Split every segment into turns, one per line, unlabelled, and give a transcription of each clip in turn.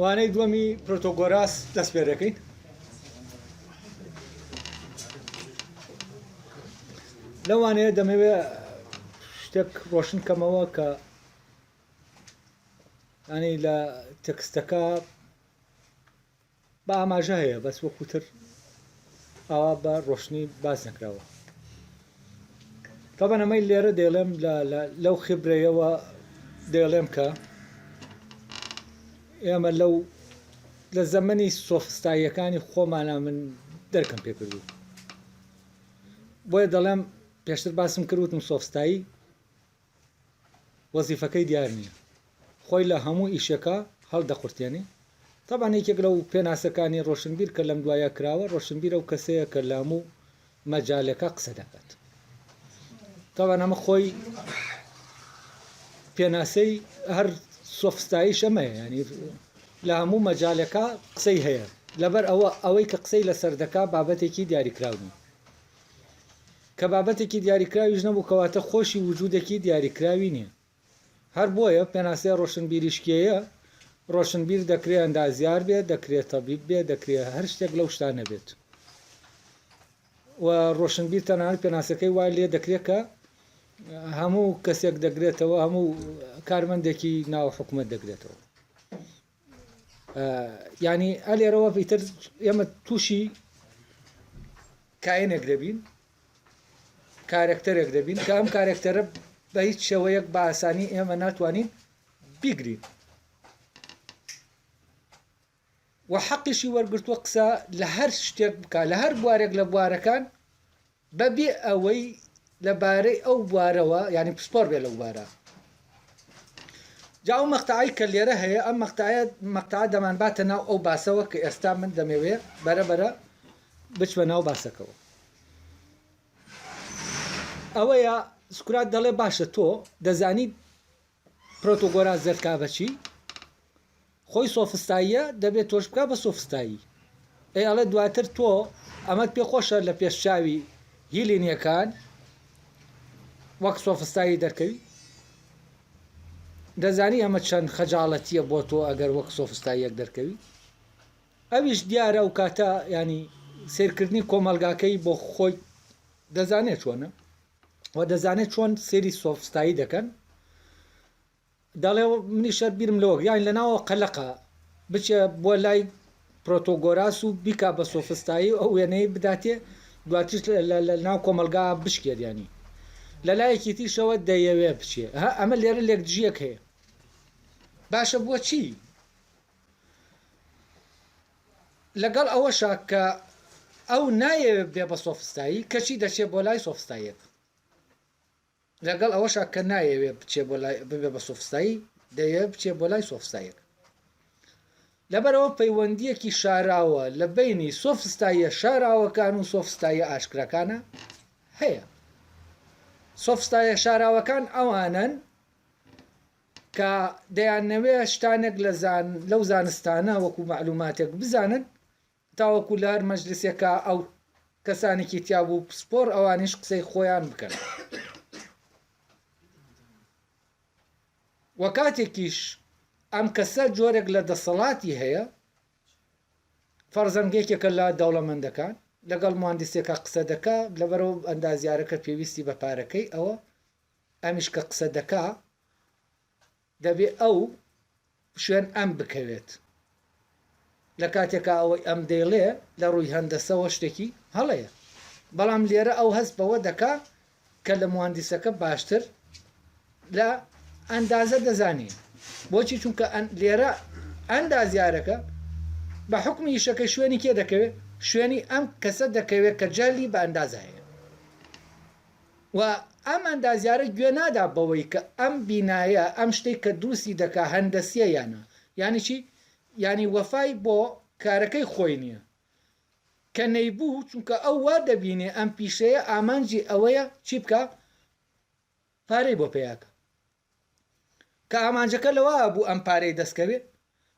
وانەی دووەمی پرۆتۆگۆراس دەست پێ دەکەین. لەوانەیە دەمەوێت شتێک ڕۆشن کەمەوە کە ینی لە تێکستەکە بە ئاماژە هەیە بەس وەکوتر ئەوە بە ڕۆشنی باز نەکراوە. تەبەن ئەمەی لێرە دێڵێم لەو خبرەیەوە دێڵێم کە ئێمە لە زەمەنی سۆفستاییەکانی خۆمانە من دەرکەم پێ کردو. بۆیە دەڵێم پێشتر باسم کردوتم سۆفستایی وەزیفەکەی دیار نییە، خۆی لە هەموو ئیشەکە هەڵدەقورتێنێ. تەبان یەکێک لەو پێناسەکانی ڕۆشنبیر کە لەم دوایە کراوە، ڕۆشنبیر ئەو کەسەیە کە لە هەموو مەجالەکە قسە دەکات. تەبان ئەمە خۆی پێناسەی هەر سۆفستایی شەمەیە، ینی لە هەموو مەجالەکە قسەی هەیە، لەبەر ئەوەی کە قسەی لەسەر دەکا بابەتێکی دیاریکراون کە بابەتێکی دیاریکراویش نەبوو کەواتە خۆشی وجودێکی دیاریکراوی نییە. هەر بۆیە پێناسەی ڕۆشنبیریشکیەیە ڕۆشنبیر دەکرێت ئەندازیار بێت، دەکرێت تەبیب بێت، دەکرێت هەر شتێک لەو شتانە بێت. و ڕۆشنبیر تەنانەت پێناسەکەی وای لێ دەکرێت کە هەموو کەسێک دەگرێتەوە، هەموو کارمەندێکی ناو حکومەت دەگرێتەوە. ینی ئەلێرەوە پیتر ئێمە تووشی کاینێک دەبین، کارکتەرێک دەبین کە ئەم کارکتەرە بە هیچ شێوەیەک بە ئاسانی ئێمە ناتوانین بیگرین. و حەقیشی وەرگرتووە قسە لە هەر شتێک بکە، لە هەر بوارێک لە بوارەکان بەبێ ئەوەی لەبارەی ئەو بوارەوە ینی پسپۆر بێ لەو بوارە. جا ئەو مەقتەعەی کە لێرە هەیە، ئەم مەقتەعە دەمانباتە ناو ئەو باسەوە کە ئێستا من دەمەوێت بەرەبەرە بچوە ناو باسەکەەوە. ئەوەیە سکرات دەڵێ باشە تۆ دەزانی پرۆتۆگۆراس زەرکا بەچی؟ خۆی سۆفستاییە دەبێت تۆش بکە بە سۆفستایی. ئەڵێ دواتر تۆ ئەمەت پێخۆشە لە پێشچاوی هیلینیەکان وەک سۆفستایی دەرکەوی؟ دەزانی ئەمە چەند خەجاڵەتیە بۆ تۆ ئەگەر وەک سۆفستاییەک دەرکەوی؟ ئەویش دیارە و کاتە ینی سیرکردنی کۆمەلگاکەی بۆ خۆی دەزانێت چۆنە و دەزانێت چۆن سێری سۆفستایی دەکەن. دەڵێ منی شەر بیرم لەوە یان لە ناوە قەلەقە بچێ بۆ لای پرۆتۆگۆراس و بیکا بە سۆفستایی ئەو وێنەی بداتێ، دواتر لە ناو کۆمەلگا بشکێت. ینی لە لایەکی تیشەوە دەیەوێ بچێ. ئەمە لێرە لێکدژیەک هەیە. باشە بۆچی؟ لەگەڵ ئەوەشە کە ئەو نایەوێت بێ بە سۆفستایی کەچی دەچێت بۆ لای سۆفستاییەک. لەگەڵ ئەوەشە کە نایەوێت ببێ بە سۆفستایی دەیەوێت بچێت بۆ لای سۆفستاییەک. لەبەرەوە پەیوەندیەکی شاراوە لە بینی سۆفستاییە شاراوەکان و سۆفستاییە ئاشکراکانە هەیە. سۆفستاییە شاراوەکان ئەوانن کە دەیانەوێ شتانێک لەو زانستانە وەکو معلوماتێک بزانن تاوەکو لە هەر مەجلیسێکە ئەو کەسانێکی تیابوو پسپۆر ئەوانیش قسەی خۆیان بکەن. وە کاتێکیش ئەم کەسە جۆرێک لە دەسەڵاتی هەیە، فەرزەنگێکێکە لە دەوڵەمەندەکان لەگەڵ مهندسێکە قسە دەکا، لەبەرەوە ئەندازیارەکە پێویستی بە پارەکەی ئەوە ئەمیش کە قسە دەکا دەبێ ئەو شوێن ئەم بکەوێت. لە کاتێکە ئەوەی ئەم دەیڵێ لە ڕووی هەندەسەوە شتێکی هەڵەیە، بەڵام لێرە ئەو هەست بەوە دەکا کە لە مهندسەکە باشتر لە ئەندازە دەزانێت. بۆچی؟ چونکە لێرە ئەندازیارەکە بە حکمی ئیشەکەی شوێنی کێ دەکەوێت؟ شوێنی ئەم کەسە دەکەوێت کە جەلی بە ئەندازە هەیە. و ئەم ئەندازیارە گوێ نادا بەوەی کە ئەم بینایە ئەم شتێک کە دروستی دەکا هەندەسیە یانە، یانی چی؟ ینی وەفای بۆ کارەکەی خۆی نییە کە نەیبوو، چونکە ئەو وا دەبینێ ئەم پیشەیە ئامانجی ئەوەیە چی بکە؟ پارەی بۆ پێیاکە. کە ئامانجەکە لەوە بوو ئەم پارەی دەستکەوێت،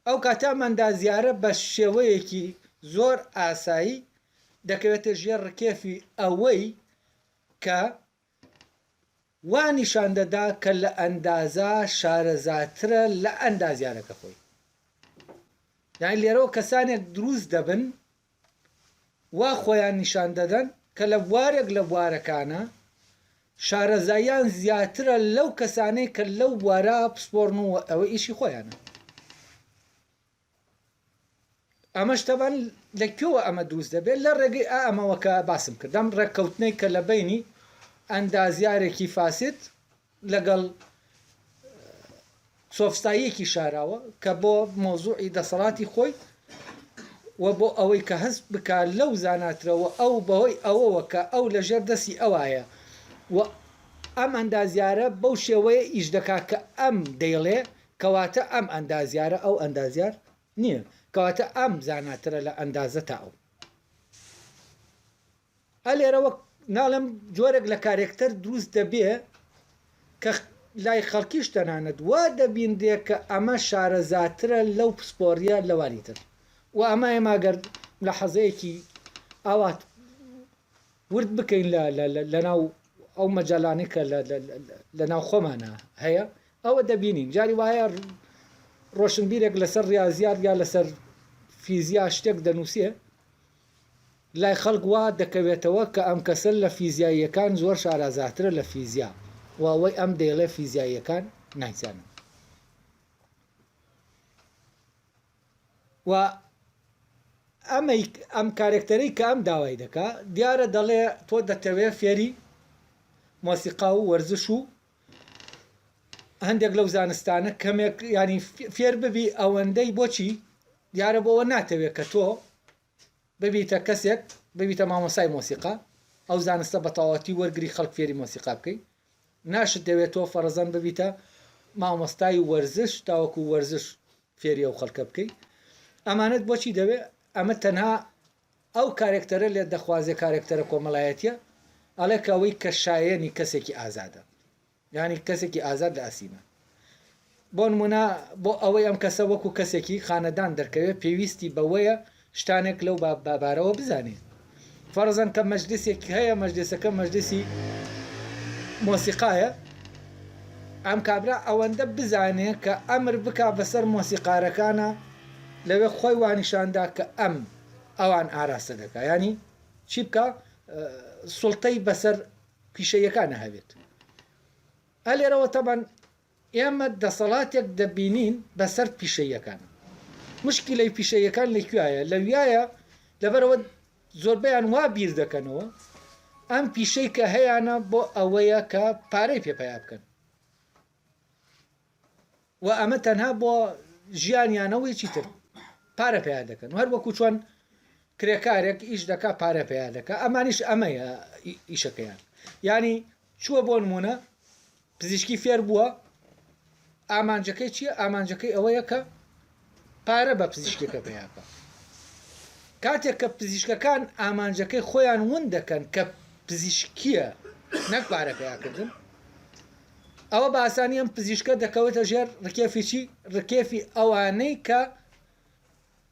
ئەو کاتە ئەندازیارە بە شێوەیەکی زۆر ئاسایی دەکەوێتە ژێر ڕکێفی ئەوەی کە وانیشان دەدا کە لە ئەندازە شارەزاترە لە ئەندازیارەکە خۆی. یانی لێرەوە کەسانێک دروست دەبن وا خۆیان نیشان دەدەن کە لە بوارێک لە بوارەکانە شارەزاییان زیاترە لەو کەسانەی کە لەو بوارە پسپۆڕن و ئەوە ئیشی خۆیانە. ئەمەش تەبەن لەکوێوە ئەمە دروست دەبێت لە ڕێگەی ئەمەوەکە باسم کردم ڕێککەوتنەی کە لە بینی ئەندازیارێکی فاسد لەگەڵ سۆفستاییەکی شاراوە کە بۆ مۆزوعی دەسەڵاتی خۆی و بۆ ئەوەی کە هەست بکات لەو زاناترەوە ئەو بەهۆی ئەوەوە کە ئەو لەژێر دەستی ئەوایە و ئەم ئەندازیارە بەو شێوەیە ئیش دەکات کە ئەم دەیڵێ کەواتە ئەم ئەندازیارە ئەو ئەندازیار نییە کەواتە ئەم زاناترە لە ئەندازە تا ئەو ئەلێرەوە ناڵم جۆرێک لە کارێکتەر دروست دەبێ کە لای خەڵکیش تەنانەت وا دەبیندێ کە ئەمە شارەزاترە لەو پسپۆریە لەوانیتر و ئەمە ئێماگەر لە حەزەیەکی ئاوات ورد بکەین لە ناو ئەو مەجالانی کە لە ناو خۆمانە هەیە ئەوە دەبینین جاری وایە ڕۆشنبیرێک لەسەر ریاضیات یا لەسەر فیزیا شتێک دەنووسێ لای خەڵک وا دەکەوێتەوە کە ئەم کەسە لە فیزیاییەکان زۆر شارەزاترە لە فیزیا و ئەوەی ئەم دەیڵێ فیزیاییەکان نایزانن و ئەم کارێکتەرەی کە ئەم داوای دەکا دیارە دەڵێ تۆ دەتەوێت فێری مۆسیقا و وەرزش و هەندێک لەو زانستانە کەمێک ینی فێر ببی ئەوەندەی بۆچی دیارە بۆەوە ناتەوێت کە تۆ ببیتە کەسێک ببیتە مامۆسای مۆسیقا ئەو زانستە بەتەواوەتی وەرگری خەڵک فێری مۆسیقا بکەیت ناشت دەوێت تۆ فەرەزەن ببیتە مامۆستای وەرزش تاوەکو وەرزش فێری ئەو خەڵکە بکەیت ئەمانەت بۆچی دەوێت ئەمە تەنها ئەو کارێکتەرە لێت دەخوازێ کارێکتەرە کۆمەڵایەتیە ئەڵێ کەوەی کە شایەنی کەسێکی ئازادە یعنی کەسێکی ئازاد لە ئاسیمە بۆ نمونە بۆ ئەوەی ئەم کەسە وەکو کەسێکی خانەدان دەرکەوێت پێویستی بەوەیە شتانێک لەو بابارەوە بزانێت فەرزەن کە مەجلیسێکی هەیە مەجلیسەکە مەجلیسی مۆسیقایە ئەم کابرا ئەوەندە بزانێت کە ئەمر بکا بەسەر مۆسیقارەکانە لەوێ خۆی وانیشاندا کە ئەم ئەوان ئاراستە دەکا ینی چی بکە سوڵتەی بەسەر پیشەیەکانە هەبێت ئەلێرەوە تەبەن ئێمە دەسەڵاتێک دەبینین بەسەر پیشەیەکان مشکلەی پیشەیەکان لەکوایە لەویایە لەبەرەوە زۆربیان وا بیر دەکەنەوە ئەم پیشەی کە هەیەە بۆ ئەوەیە کە پارەی پێپیا بکەن و ئەمە تەنها بۆ ژیانیانەوەی چیتر پارە پیا دەکەن هەر وەکو چۆن کرێکارێک ئیش دەکا پارە پیا دەکە ئەمانیش ئەمەیە ئیشەکەیان ینی چووە بۆ نمونە پزیشکی فێر بووە ئامانجەکەی چییە ئامانجەکەی ئەوەیە کە پارە بە پزیشکەکە پیاکە کاتێک کە پزیشکەکان ئامانجەکەی خۆیان ون دەکەن کە پزیشکیە نەک پارە پیاکردن ئەوە بە ئاسانی ئەم پزیشکە دەکەوێتە ژێر ڕکێفی چی ڕکێفی ئەوانەی کە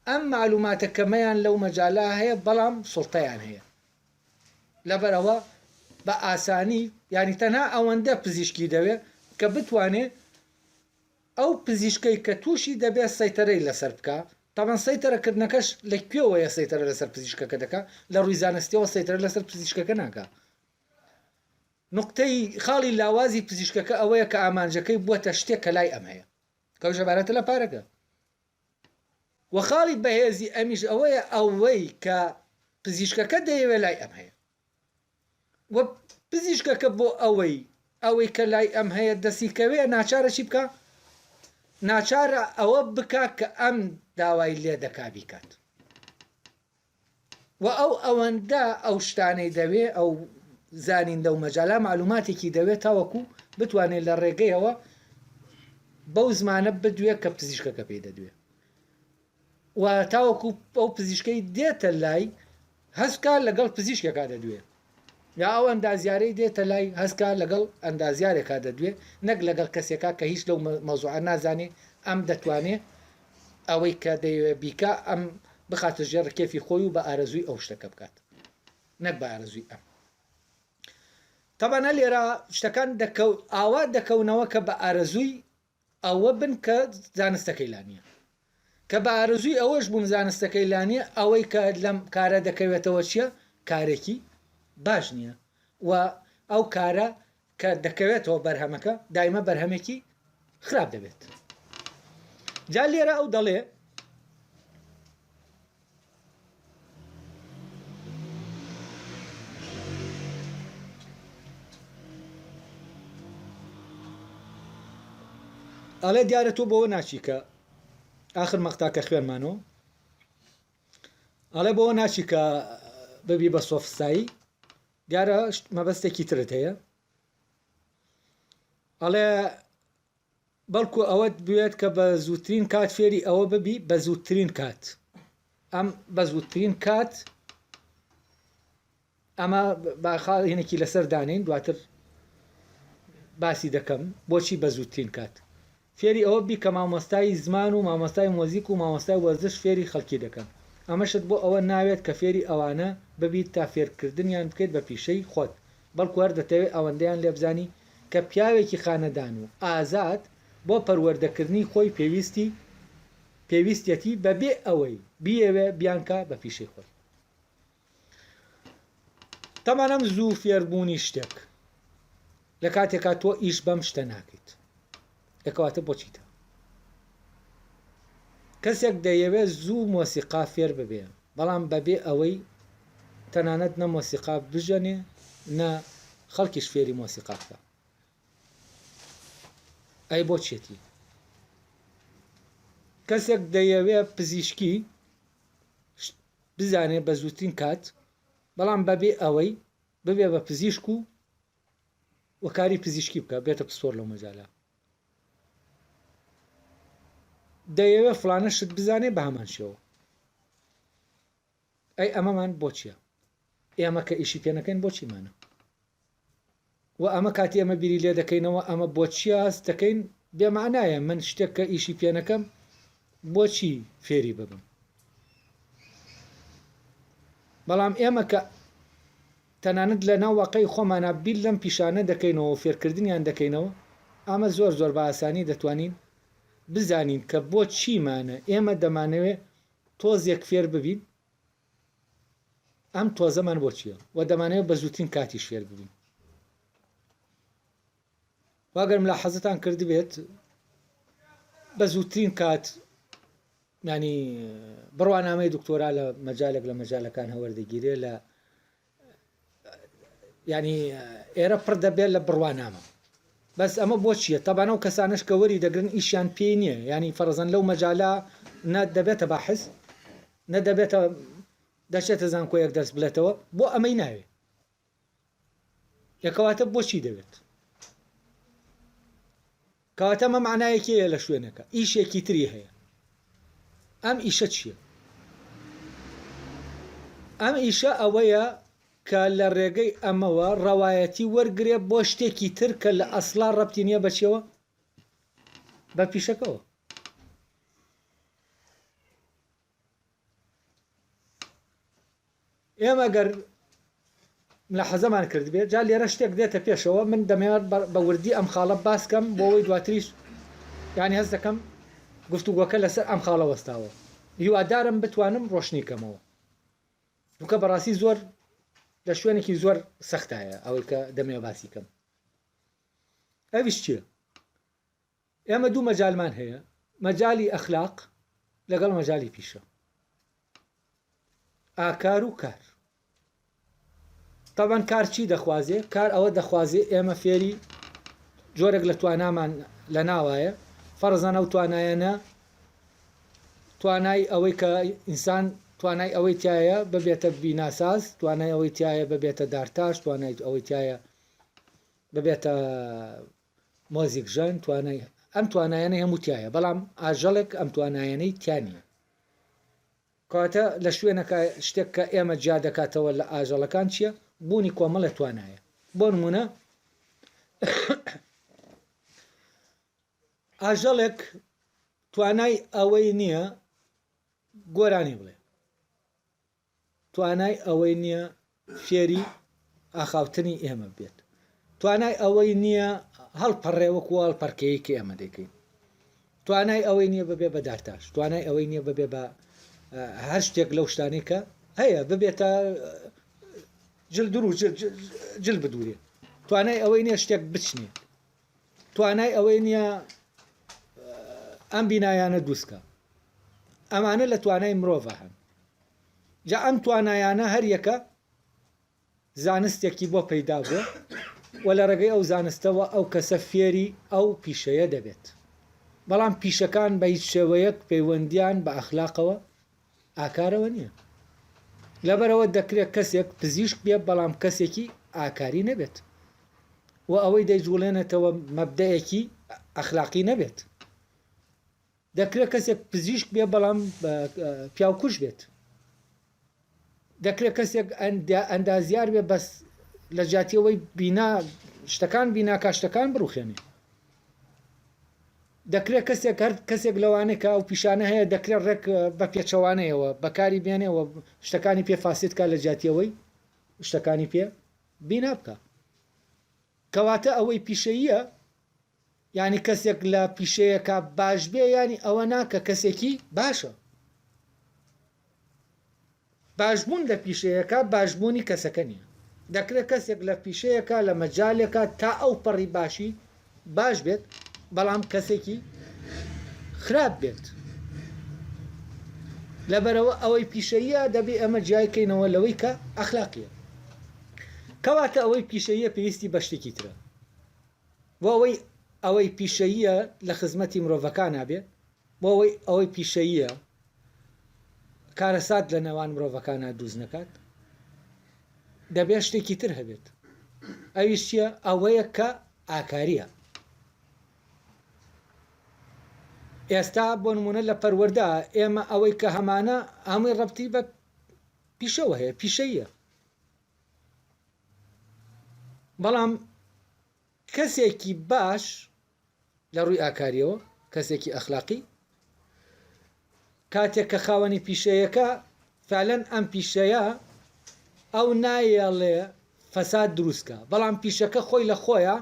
ئەم معلوماتە کەمەیان لەو مەجالا هەیە بەڵام سوڵتەیان هەیە لەبەرەوە بە ئاسانی ینی تەنها ئەوەندە پزیشکی دەوێت کە بتوانێت ئەو پزیشکەی کە تووشی دەبێت سەیتەرەی لەسەر بکە تاوان سەیتەرەکردنەکەش لەکوێوەیە سەیتەرە لەسەر پزیشکەکە دەکات لە ڕووی زانستیەوە سەیتەرە لەسەر پزیشکەکە ناکە نقطەی خاڵی لاوازی پزیشکەکە ئەوەیە کە ئامانجەکەی بووەتە شتێک کە لای ئەم هەیە کە ژەبارەتە لە پارەکە و خاڵی بەهێزی ئەمیش ئەوەیە ئەوەی کە پزیشکەکە دەیەوێت لای ئەم هەیە و پزیشکەکە بۆ ئەوەی کە لای ئەم هەیە دەسیکەوێ ناچارە چی بکە ناچارە ئەوە بکە کە ئەم داوای لێ دەکا بیکات و ئەوەندە ئەو شتانەی دەوێت ئەو زانیندە و مەجالا معلوماتێکی دەوێت تاوەکو بتوانێت لە ڕێگەیەوە بەو زمانە بدوێت کە پزیشکەکە پێی دەدوێت و تاوەکو ئەو پزیشکەی دێتە لای هەستکە لەگەڵ پزیشکێکا دەدوێت یا ئەو ئەندازیارەی دێتە لای هەستکە لەگەڵ ئەندازیارێکا دەدوێت نەک لەگەڵ کەسێکا کە هیچ لەو مەوزوعە نازانێ ئەم دەتوانێت ئەوەی کە دەیەوێت بیکە ئەم بخاتە ژێر کێفی خۆی و بە ئارەزووی ئەو شتەکە بکات نەک بە ئارەزووی ئەم تەبانە لێرە شتەکان ئاوا دەکەونەوە کە بە ئارەزووی ئەوە بن کە زانستەکەی لانیە کە بە ئارزووی ئەوەش بووم زانستەکەی لانیە ئەوەی کە لەم کارە دەکەوێتەوە چییە کارێکی باش نییە و ئەو کارە کە دەکەوێتەوە بەرهەمەکە دایمە بەرهەمێکی خراپ دەبێت. جا لێرە ئەو دەڵێ ئەڵێ دیارە تۆ بەوە ناچی کە آخر مەقتاکە خوێنمانەوە ئەڵێ بەوە ناچی کە ببی بە سۆفستایی دیارە مەبەستێکی ترت هەیە ئەڵێ بەڵکو ئەوەت بوێت کە بە زووترین کات فێری ئەوە ببی بە زووترین کات ئەم بە زووترین کات ئەمە باخاڵهێنێکی لەسەر دانین دواتر باسی دەکەم بۆچی بە زووترین کات فێری ئەوە بی کە مامۆستای زمان و مامۆستای مۆزیک و مامۆستای وەرزش فێری خەڵکی دەکەن ئەمەشت بۆ ئەوە ناوێت کە فێری ئەوانە ببیت تا فێرکردنیان بکەیت بە پیشەی خۆت بەڵکو هەر دەتەوێت ئەوەندەیان لێبزانی کە پیاوێکی خانەدان و ئازاد بۆ پەروەردەکردنی خۆی پێویستەتی بەبێ ئەوەی بیەوێ بیانکە بە پیشەی خۆی. تەمانەم زوو فێربوونی شتێک لە کاتێکا تۆ ئیش بەم شتە ناکەیت یەکەواتە بۆچیتە کەسێک دەیەوێت زوو مۆسیقا فێر ببێ بەڵام بەبێ ئەوەی تەنانەت نە مۆسیقا بژەنێ نە خەڵکیش فێری مۆسیقا بکە ئەی بۆچێتی کەسێک دەیەوێت پزیشکی بزانێ بە زووترین کات بەڵام بەبێ ئەوەی ببێ بە پزیشک و وەکاری پزیشکی بکە بێتە پسۆر لەو مەجالە دەیەوێت فلانە شت بزانێ بە هەمان شێوە ئەی ئەمەمان بۆچیە ئێمە کە ئیشی پێنەکەین بۆچیمانە و ئەمە کاتی ئەمە بیری لێ دەکەینەوە ئەمە بۆچیە هەست دەکەین بێمانایە من شتێک کە ئیشی پێنەکەم بۆچی فێری ببم بەڵام ئێمە کە تەنانەت لە ناو واقعی خۆمانە بیل لەم پیشانە دەکەینەوە و فێرکردنیان دەکەینەوە ئەمە زۆر زۆر بە ئاسانی دەتوانین بزانین کە بۆ چیمانە ئێمە دەمانەوێت تۆزێک فێر ببین ئەم تۆزەمان بۆ چییە و دەمانەوێت بە زووترین کاتیش فێر ببین واگەرم لە حەزتان کردی بێت بە زووترین کات ینی بڕوانامەی دکتۆرا لە مەجالێک لە مەجالەکان هەوەردەگیرێ لە ینی ئێرە پڕ دەبێت لە بڕوانامە بەس ئەمە بۆ چییە تەبانە و کەسانش کە وەری دەگرن ئیشیان پێی نییە ینی فەرزەن لەو مەجالا نە دەبێتە باحث نە دەبێتە دەچێتە زانکۆیەک دەست بڵێتەوە بۆ ئەمەی ناوێ یەکەواتە بۆچی دەوێت کەواتە ئەمە معنایەکی هەیە لە شوێنەکە ئیشێکی تری هەیە ئەم ئیشە چییە ئەم ئیشە ئەوەیە کە لە ڕێگەی ئەمەوە ڕەوایەتی وەرگێ بۆ شتێکی تر کە لە ئەسڵا ڕەبتی نییە بەچێەوە بە پیشەکەەوە ئێمە گەر لە حەزەمان کرد بێت جا لێرە شتێک دێتە پێشەوە من دەمەوێت بە وردی ئەم خاڵە باسکەم بۆەوەی دواتریش ینی هەست دەکەم گفتوگۆکە لەسەر ئەم خاڵە وەستاوە هیوادارم بتوانم ڕۆشنیکەمەوە دوکە بەڕاستی زۆر لە شوێنێکی زۆر سەختایە ئەوەی کە دەمێ باسی کەم ئەویش چییە ئێمە دوو مەجالمان هەیە مەجای ئەخلاق لەگەڵ مەجای پیشە ئاکار و کار طبعاً کار چی دەخوازێ کار ئەوە دەخوازێ ئێمە فێری جۆرێک لە توانامان لە ناوایە فەرزانە و توانایەنە توانای ئەوەی کە ئینسان توانای ئەوەی تایە ببێتە بیناساز توانای ئەوەی تایە ببێتە دارتاش توانای ئەوەی تایە ببێتە مۆزیک ژەن توانای ئەم توانایەنە هەموو تایە بەڵام ئاژەڵێک ئەم توانایەنەی تیانە کاتە لە شوێنەکە شتێک کە ئێمە جیا دەکاتەوە لە ئاژەڵەکان چییە بوونی کۆمەڵە توانایە بۆ نمونە ئاژەڵێک توانای ئەوەی نییە گۆرانی بڵێ توانای ئەوەی نییە فێری ئاخاوتنی ئێمە بێت توانای ئەوەی نییە هەڵپەڕێوەکو هەڵپەرکەیەکی ئێمە دەکەین توانای ئەوەی نییە ببێ بە دارتاش، توانای ئەوەی نییە ببێ بە هەر شتێک لەو شتانی کە هەیە ببێتە جلدور و جل بدوورێ، توانای ئەوەی نییە شتێک بچنێ، توانای ئەوەی نییە ئەم بینایانە دووسکە. ئەمانە لە توانای مرۆڤ هەن. جا ئەم توانایانە هەر یەکە زانستێکی بۆ پەیدا بووە و لە ڕێگەی ئەو زانستەوە ئەو کەسە فێری ئەو پیشەیە دەبێت. بەڵام پیشەکان بە هیچ شێوەیەک پەیوەندیان بە ئەخلاقەوە ئاکارەوە نییە. لەبەرەوە دەکرێت کەسێک پزیشک بێ بەڵام کەسێکی ئاکاری نەبێت و ئەوەی دەیجوڵێنێتەوە مەبدەیەکی ئەخلاقی نەبێت. دەکرێت کەسێک پزیشک بێ بەڵام پیاوکوش بێت. دەکرێت کەسێک ئەندازیار بێ بەس لە جاتیەوەی بینا شتەکان بیناکە شتەکان بڕوخێنێ. دەکرێت کەسێک هەر کەسێک لەوانەیە ئەو پیشانە هەیە دەکرێت ڕێک بە پێچەوانەیەوە بەکاری بێنێەوە شتەکانی پێ فاسیدکە لە جاتیەوەی شتەکانی پێ بینا بکە. کەواتە ئەوەی پیشەییە ینی کەسێک لە پیشەیەکە باش بێ ینی ئەوە ناکە کەسێکی باشە. باشبوون لە پیشەیەەکە باشبوونی کەسەکە نییە. دەکرێت کەسێک لە پیشەیەەکە لە مەجالێکە تا ئەو پەڕی باشی باش بێت بەڵام کەسێکی خراپ بێت. لەبەرەوە ئەوەی پیشەیە دەبێ ئەمە جیایکەینەوە لەوەی کە ئەخلاقیە. کەواتە ئەوەی پیشەیە پێویستی بە شتێکی ترە بۆ ئەوەی پیشەیە لە خزمەتی مرۆڤەکان نابێت، بۆ ئەوەی پیشەیە کارەسات لە نێوان مرۆڤەکانە دووز نەکات، دەبێت شتێکی تر هەبێت. ئەویش چییە؟ ئەوەیە کە ئاکاریە. ئێستا بۆ نمونە لە پەروەردە ئێمە ئەوەی کە هەمانە هەمووی ڕەبتی بە پیشەوە هەیە، پیشەیە. بەڵام کەسێکی باش لە ڕووی ئاکاریەوە، کەسێکی ئەخلاقی، کاتێک کە خاوەنی پیشەیەەکە فعلەن ئەم پیشەیە ئەو نایەڵێ فەساد دروستکە، بەڵام پیشەکە خۆی لە خۆیە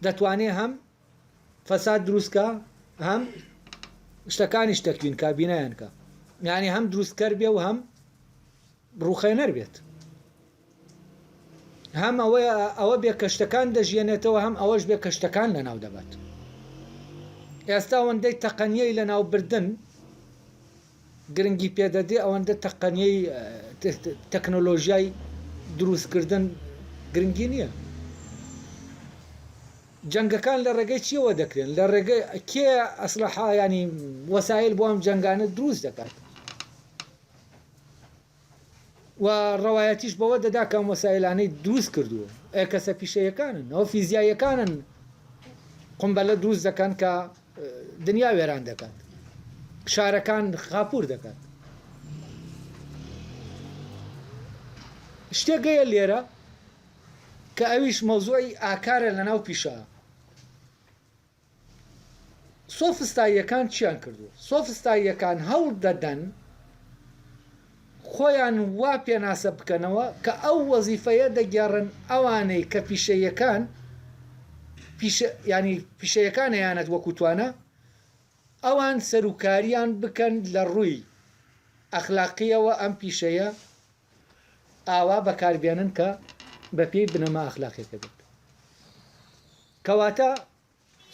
دەتوانێت هەم فەساد دروستکە هەم شتەکانی شتەکوین کابینایانکە، یعنی هەم دروستکەر بێ و هەم ڕوخێنەر بێت. هەم ئەوە بێ کەشتەکان دەژێنێتەوە، هەم ئەوەش بێ کەشتەکان لە ناو دەبات. ئێستا ئەوەندەی تەقەنیەی لە ناو بردن گرنگی پێدەدێ، ئەوەندە تەقەنیەی تەکنۆلۆژیای دروستکردن گرنگی نییە. جەنگەکان لە ڕێگەی چیەوە دەکرێن؟ لە ڕێگەی کێ ئەسلحە ینی وەسایل بۆ ئەم جەنگانە دروست دەکات و ڕەوایەتیش بەوە دەدا کە ئەم وەسایلانەی دروست کردووە کەسە پیشەیەکانن، ئەوە فیزیایەکانن قومبەلە دروست دەکەن کە دنیا وێران دەکات، شارەکان خاپور دەکات. شتێکگەیە لێرە کە ئەویش مەوزوعی ئاکارە لە ناو پیشە. سۆفستاییەکان چیان کردووە؟ سۆفستاییەکان هەوڵ دەدەن خۆیان وا پێناسە بکەنەوە کە ئەو وەزیفەیە دەگێڕن ئەوانەی کە پیشەیەکان ینی پیشەیەکان یانەت وەکوتوانە ئەوان سەرکاریان بکەن لە ڕووی ئەخلاقیەوە ئەم پیشەیە ئاوا بەکاربێنن کە بە پێی بنەما ئەخلاقیەکە بێت. کەواتە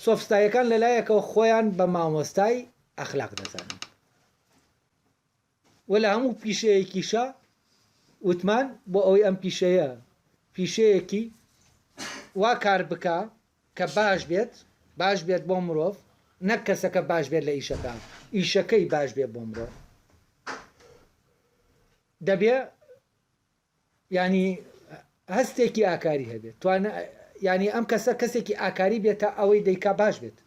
سۆفستاییەکان لەلایەکەوە خۆیان بە مامۆستای ئەخلاق دەزانن و لە هەموو پیشەیەکیشە وتمان بۆ ئەوەی ئەم پیشەیە پیشەیەکی وا کار بکە کە باش بێت بۆ مرۆڤ، نەک کەسەکە باش بێت لە ئیشەکە، ئیشەکەی باش بێت بۆ مرۆڤ. دەبێ ینی هەستێکی ئاکاری هەبێت، ینی ئەم کەسێکی ئاکاری بێتە ئەوەی دەیکا باش بێت.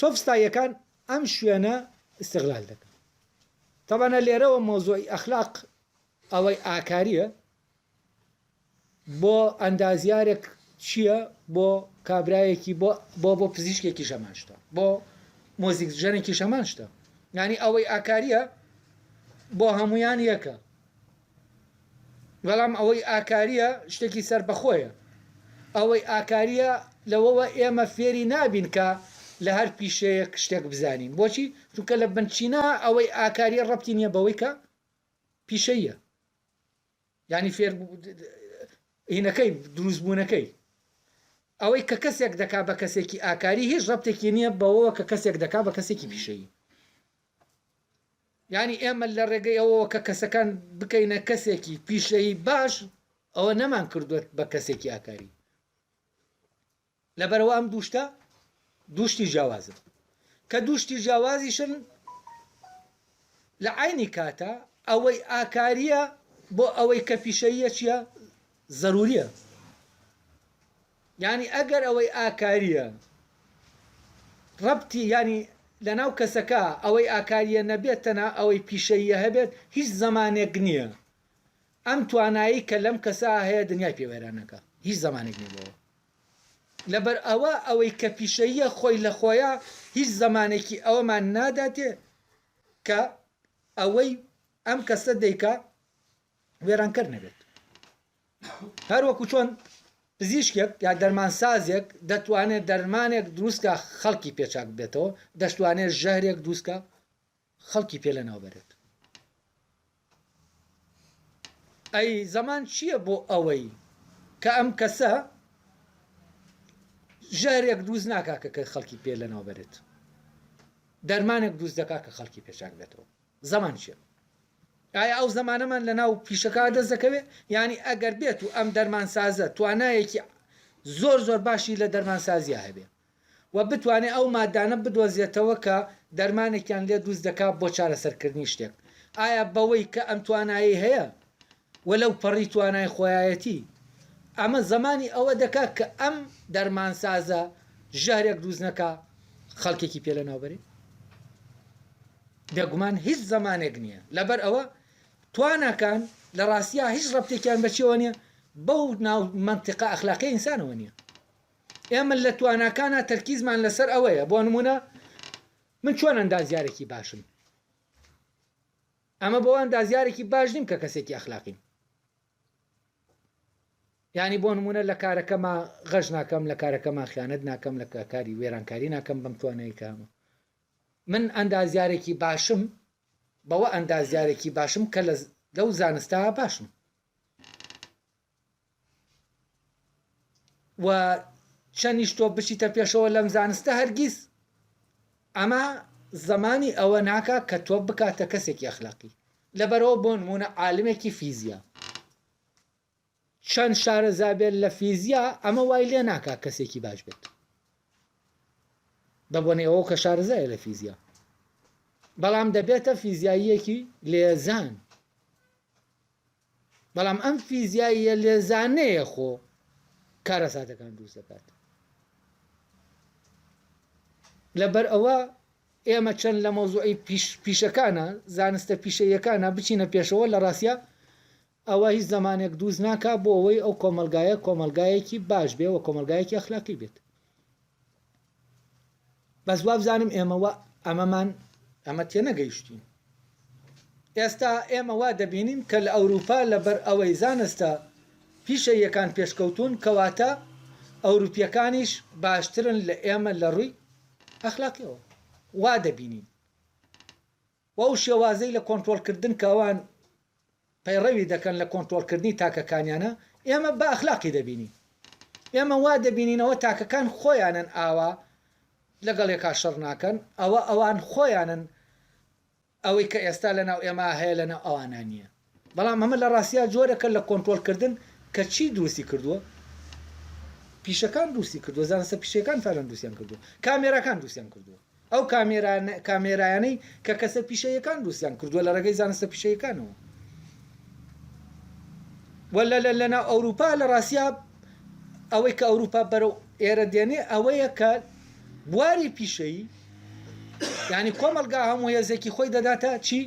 سۆفستاییەکان ئەم شوێنە استیغلال دەکەن. تەبانە لێرەوە مۆزوعی ئەخلاق ئەوەی ئاکاریە بۆ ئەندازیارێک چییە؟ بۆ کابرایەکی بۆ پزیشکێکی شەماشتە، بۆ مۆزیکژەنێکی شەماشتە، ینی ئەوەی ئاکاریە بۆ هەمویان یەکە، بەڵام ئەوەی ئاکاریە شتێکی سەر بەخۆیە. ئەوەی ئاکاریە لەوەوە ئێمە فێری نابین کە لە هەر پیشەیەک شتێک بزانین بۆچی چونکە لە بنچینە ئەوەی ئاکاری ڕەبتی نییە بەوەی کە پیشەیە ینی فێر هینەکەی دروستبوونەکەی ئەوەی کە کەسێک دەکا بە کەسێکی ئاکاری هیچ ڕەبتێکی نییە بەوەوە کە کەسێک دەکا بە کەسێکی پیشەیی ینی ئێمە لە ڕێگەی ئەوەوە کە کەسەکان بکەینە کەسێکی پیشەیی باش ئەوە نەمان کردوێت بە کەسێکی ئاکاری لەبەرەوە ئەم دووشتی جیاوازن کە دووشتی جیاوازیشن لە عینی کاتە ئەوەی ئاکاریە بۆ ئەوەی کە پیشەیە چییە زەروریە ینی ئەگەر ئەوەی ئاکاریە ڕەبتی ینی لە ناو کەسەکە ئەوەی ئاکاریە نەبێتەنە ئەوەی پیشەیە هەبێت هیچ زمانێک نییە ئەم توانایی کە لەم کەسا هەیە دنیای پێوەرانەکە هیچ زمانێک نیبەوە لەبەر ئەوە ئەوەی کە پیشەیە خۆی لە خۆیە هیچ زمانێکی ئەوەمان ناداتێ کە ئەوەی ئەم کەسە دەیکا وێرانکەر نەبێت هەروەکو چۆن پزیشکێک یا دەرمانسازێک دەتوانێت دەرمانێک دروستکە خەڵکی پێچاک بێتەوە دەشتوانێت ژەهرێک دروستکە خەڵکی پێ لە ناوبەرێت ئەی زەمان چییە بۆ ئەوەی کە ئەم کەسە ژەهرێک دروست ناکا کە خەڵکی پێ لە ناوبەرێت دەرمانێک دروست دەکا کە خەڵکی پێچاک بێتەوە زەمان چییە ئایا ئەو زمانەمان لە ناو پیشەکە دەست دەکەوێت ینی ئەگەر بێت و ئەم دەرمانسازە توانایەکی زۆر باشی لە دەرمانسازیە هەبێ و بتوانێت ئەو مادانە بدۆزێتەوە کە دەرمانێکیان لێ دروست دەکات بۆ چارەسەرکردنی شتێک ئایا بەوەی کە ئەم توانایی هەیە وەلەو پەڕی توانای خۆیەتی ئەمە زمانی ئەوە دەکات کە ئەم دەرمانسازە ژەهرێک دروست نەکا خەڵکێکی پێ لە ناوبەری دەگومان هیچ زمانێک نییە لەبەر ئەوە توانەکان لە ڕاستیە هیچ ڕەبتێکیان بەچەوە نییە بەو ناو منتیقە ئەخلاقی ئینسانەوە نییە ئێمە لە توانەکانە تەرکیزمان لەسەر ئەوەیە بۆ نمونە من چۆن ئەندازیارێکی باشم ئەمە بۆ ئەندازیارێکی باش نیم کە کەسێکی ئەخلاقیم ینی بۆ نمونە لە کارەکەما غەژ ناکەم لە کارەکەما خیانەت ناکەم لە کاری وێرانکاری ناکەم بەم توانایی کامە من ئەندازیارێکی باشم بەوە ئەندازیارێکی باشم کە لەو زانستە باشم و چەندیش تۆ بچیتە پێشەوە لەم زانستە هەرگیز ئەمە زمانی ئەوە ناکە کە تۆ بکاتە کەسێکی ئەخلاقی لەبەرەوە بۆ نمونە عالمێکی فیزیا چەند شارەزابێت لە فیزیا ئەمە وای لێ ناکا کەسێکی باش بێت بەبوونەوە کە شارەزایە لە فیزیا بەڵام دەبێتە فیزیاییەکی لێزان بەڵام ئەم فیزیاییە لێزانەیە خۆ کارە ساتەکان دروست دەکات لەبەر ئەوە ئێمە چەند لە مۆزوعی پیشەکانە زانستە پیشەیەکانە بچینە پێشەوە لە ڕاستیە ئەوە هیچ زمانێک دروست ناکا بۆ ئەوەی ئەو کۆمەلگایە کۆمەلگایەکی باش بێ و کۆمەلگایەکی ئەخلاقی بێت بەس وا بزانم ئێمەوە ئەمە تێنەگەیشتین ئێستا ئێمە وا دەبینین کە لە ئەوروپا لەبەر ئەوەی زانستە پیشەیەکان پێشکەوتون کەواتە ئەوروپیەکانیش باشترن لە ئێمە لە ڕووی ئەخلاقیەوە وا دەبینین و ئەو شێوازەی لە کۆنتڕۆڵکردن کە ئەوان پەیڕەوی دەکەن لە کۆنتڕۆڵکردنی تاکەکانیانە ئێمە بە ئەخلاقی دەبینین ئێمە وا دەبینینەوە تاکەکان خۆیانن ئاوا لەگەڵێکا شەڕ ناکەن ئەوان خۆیانن ئەوەی کە ئێستا لەناو ئێمە هەیە لەناو ئەوانە نییە بەڵام ئەمە لە ڕاستیە جۆرەکە لە کۆنتڕۆڵکردن کە چی دروستی کردووە پیشەکان دروستی کردووە زانستە پیشەکان فعلەن دروستیان کردووە کامێراکان دروستیان کردووە ئەو کامێرایانەی کە کەسە پیشەیەکان دروستیان کردووە لە ڕێگەی زانستە پیشەیەکانەوە ولا لەناو ئەوروپا لە ڕاستیە ئەوەی کە ئەوروپا بەرەو ئێرە دێنێ ئەوەیە کە بواری پیشەیی ینی کۆمەلگا هەموو هێزێکی خۆی دەداتە چی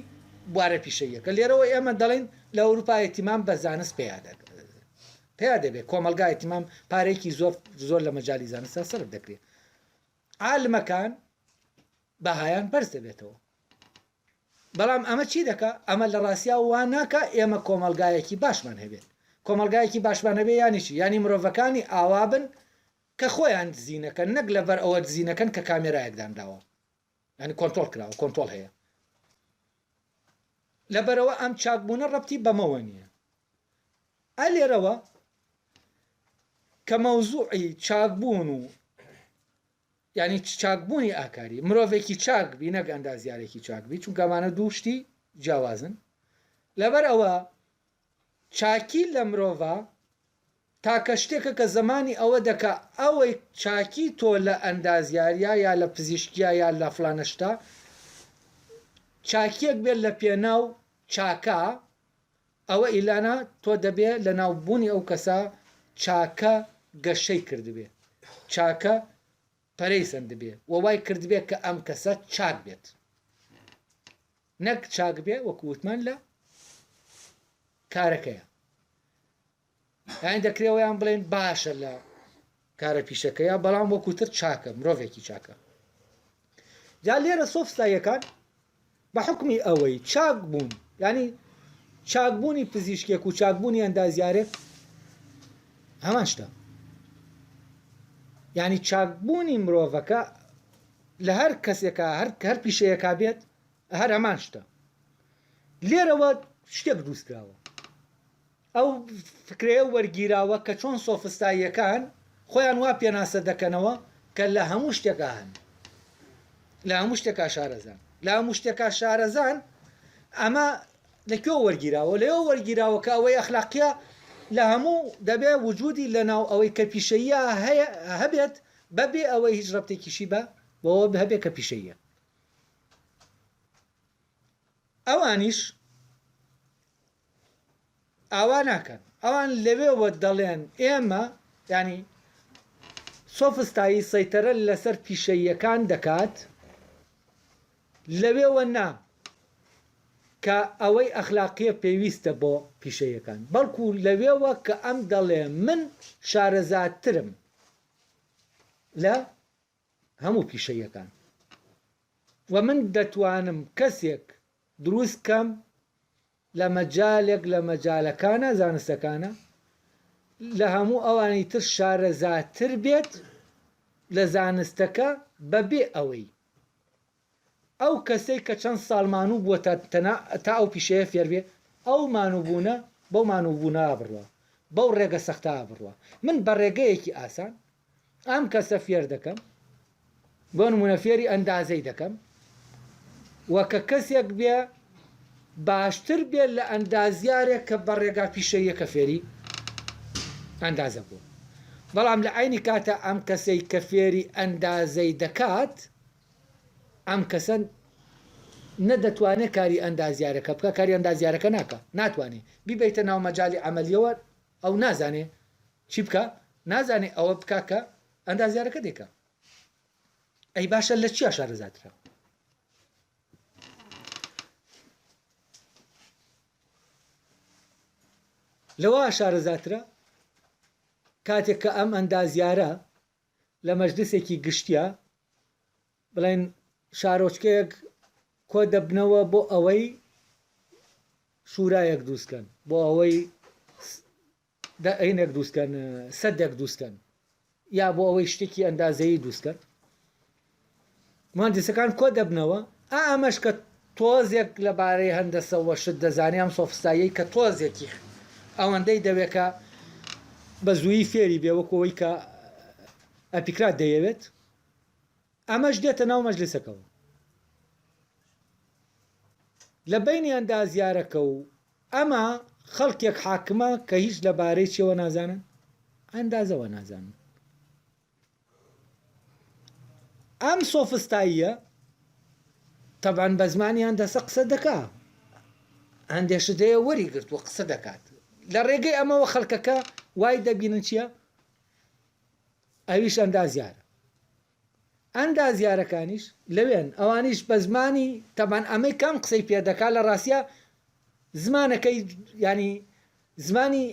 بوارە پیشەیە کە لێرەوە ئێمە دەڵێن لە ئەوروپا ئێتیمام بە زانست پێیا دەبێت کۆمەلگا ئێتیمام پارێکی زۆر لە مەجای زانستە سەرف دەکرێت عالمەکان بەهایان بەرز دەبێتەوە بەڵام ئەمە چی دەکا ئەمە لە ڕاستیا وان ناکە ئێمە کۆمەلگایەکی باشمان هەبێت کۆمەلگایەکی باشمان هەبێ یانی چی ینی مرۆڤەکانی ئاوا بن کە خۆیان دزینەکەن نەک لەبەر ئەوە دزینەکەن کە کامێرایەکدانراوە ینی کۆنتۆل کراوە کۆنتۆل هەیە لەبەرەوە ئەم چاکبوونە ڕەبتی بەمەوە نییە لێرەوە کە مەوزوعی چاکبوون و ینی چاکبوونی ئاکاری مرۆڤێکی چاکبی نەک ئەندازیارێکی چاکبی چونکە ئەمانە دوو شتی جیاوازن لەبەر ئەوە چاکی لە مرۆڤ تاکە شتێکە کە زمانی ئەوە دەکا ئەوەی چاکی تۆ لە ئەندازیاریە یا لە پزیشکیا یا لە فلانەشتا چاکیەک بێت لە پێناو چاکە ئەوە ئیلانە تۆ دەبێت لە ناوبوونی ئەو کەسە چاکە گەشەی کردبێ چاکە پەرەیسەن دەبێ وەوای کردبێ کە ئەم کەسە چاک بێت نەک چاک بێ وەکووتمان لە کارەکەیە یان دەکرێەوەیان بڵێن باشە لە کارە پیشەکەیە بەڵام وەکوتر چاکە مرۆڤێکی چاکە جا لێرە سۆفستاییەکان بە حکمی ئەوەی چاک بوون ینی چاکبوونی پزیشکێک و چاکبوونی ئەندازیارێک هەمان شتە ینی چاکبوونی مرۆڤەکە لە هەر کەسێکە هەر پیشەیەکا بێت هەر هەمان شتە لێرەوە شتێک دروستکراوە ئەو فکرەیە وەرگیراوە کە چۆن سۆفستاییەکان خۆیان وا پێناسە دەکەنەوە کە لە هەموو شتێکا هەن لە هەموو شتێکا شارەزان لە هەموو شتێکا شارەزان ئەمە لەکوێ وەرگیراوە لەوێ وەرگیراوە کە ئەوەی ئەخلاقیە لە هەموو دەبێ وجودی لەناو ئەوەی کە پیشەیە هەبێت بەبێ ئەوەی هیچ ڕەبتێکیشی بە بەوە هەبێت کە پیشەیە ئەوانیش ئاوا ناکەن ئەوان لەوێوە دەڵێن ئێمە ینی سۆفستایی سەیتەرە لەسەر پیشەیەکان دەکات لەوێوە نا کە ئەوەی ئەخلاقیە پێویستە بۆ پیشەیەکان بەڵکو لەوێوە کە ئەم دەڵێ من شارەزاترم لە هەموو پیشەیەکان و من دەتوانم کەسێک دروست کەم لە مەجالێک لە مەجالەکانە زانستەکانە لە هەموو ئەوانی تر شارەزاتر بێت لە زانستەکە بەبێ ئەوەی ئەو کەسەی کە چەند ساڵمانوو بووە تا ئەو پیشەیە فێر بێ ئەو مانووبوونە بەو مانووبوونا بڕوە بەو ڕێگە سەختا بڕوە من بە ڕێگەیەکی ئاسان ئەم کەسە فێر دەکەم بۆ نمونە فێری ئەندازەی دەکەم وەکە کەسێک بێ باشتر بێت لە ئەندازیارێک کە بە ڕێگا پیشەیەکە فێری ئەندازە بوو بەڵام لە عینی کاتە ئەم کەسەی کە فێری ئەندازەی دەکات ئەم کەسە نەدەتوانێت کاری ئەندازیارەکە بکە کاری ئەندازیارەکە ناکە ناتوانێت بیبیتە ناو مەجای ئەمەلیەوە ئەو نازانێ چی بکە نازانێ ئەوە بکە کە ئەندازیارەکە دێکە ئەی باشە لە چیا شارەزاترە لەوە شارەزاترە کاتێک کە ئەم ئەندازیارە لە مەجلیسێکی گشتیە بڵێن شارۆچکەیەک کۆ دەبنەوە بۆ ئەوەی شورایەک دروستکەن بۆ ئەوەی عینێک دروستکەن سەدێک دروستکەن یا بۆ ئەوەی شتێکی ئەندازەیی دروستکەن مهندسەکان کۆ دەبنەوە ئەمەش کە تۆزێک لەبارەی هەندەسەوە شت دەزانێ ئەم سۆفستایی کە تۆزێکی ئەوەندەی دەوێتکە بە زوویی فێری بێوەکەوەی کە ئەپیکرات دەیەوێت ئەمەش دێتە ناو مەجلیسەکەەوە لە بینی ئەندازیارەکە و ئەمە خەڵکێک حاکمە کە هیچ لەبارەی چیەوە نازانن ئەندازەوە نازانن ئەم سۆفستاییە تەبان بە زمانی هەندەسە قسە دەکا هەندێشت هەیە وەری گرتووە قسە دەکات لە ڕێگەی ئەمەوە خەڵکەکە وای دەبینن چییە ئەویش ئەندازیارە ئەندازیارەکانیش لەوێن ئەوانیش بە زمانی تەبان ئەمەی کام قسەی پێدەکا لە ڕاستیە زمانەکەی ینی زمانی